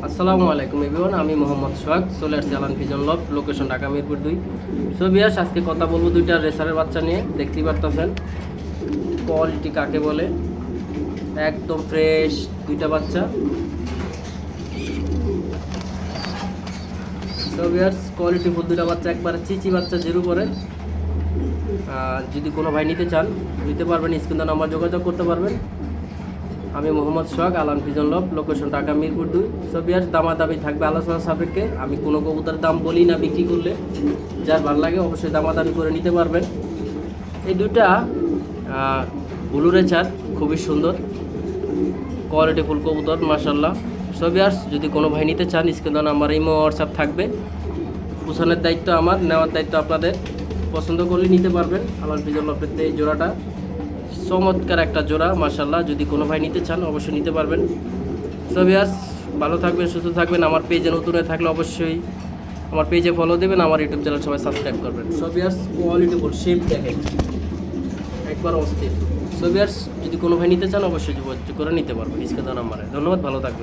আসসালামু আলাইকুম এভরিওয়ান, আমি মোহাম্মদ সোহাগ। চলে আসছি আলান পিজন লব, লোকেশন ঢাকা মিরপুর 2। সো বিয়াস, আজকে কথা বলবো দুইটা রেসারের বাচ্চা নিয়ে। দেখতেই পারতেছেন কোয়ালিটি কাকে বলে, একদম ফ্রেশ দুইটা বাচ্চা। সো বিয়াস, কোয়ালিটি ফুল দুইটা বাচ্চা, একবারে চিচি বাচ্চা জিরো করে। যদি কোনো ভাই নিতে চান নিতে পারবেন, স্ক্রিনে নাম্বার যোগাযোগ করতে পারবেন। আমি মোহাম্মদ সোহাগ, আলান পিজন লব, লোকেশন ঢাকা মিরপুর 2। সো বিয়ার, দামাদামি থাকবে আলোচনা সাপেক্ষে। আমি কোনো কবুতরের দাম বলি না বিক্রি করলে, যার ভালো লাগে অবশ্যই দামাদামি করে নিতে পারবেন। এই দুইটা ব্লু রেচার, খুবই সুন্দর কোয়ালিটি ফুল কবুতর মাশাল্লাহ। সো বিয়ার্স, যদি কোনো ভাই নিতে চান স্ক্রিনে নাম্বার ইমো হোয়াটসঅ্যাপ থাকবে। পোষানোর দায়িত্ব আমার, নেওয়ার দায়িত্ব আপনাদের। পছন্দ করলে নিতে পারবেন। আলান পিজন লবের এই জোড়াটা চমৎকার একটা জোড়া মাশাল্লাহ। যদি কোনো ভাই নিতে চান অবশ্যই নিতে পারবেন। সো ভিউয়ার্স, ভালো থাকবেন, সুস্থ থাকবেন। আমার পেজে নতুন হয়ে থাকলে অবশ্যই আমার পেজে ফলো দেবেন, আমার ইউটিউব চ্যানেল সবাই সাবস্ক্রাইব করবেন। So viewers, quality full shape দেখেন একবার অস্থির। সো ভিউয়ার্স, যদি কোনো ভাই নিতে চান অবশ্যই যোগাযোগ করে নিতে পারবেন স্ক্রিনে নাম্বারে। ধন্যবাদ, ভালো থাকবেন।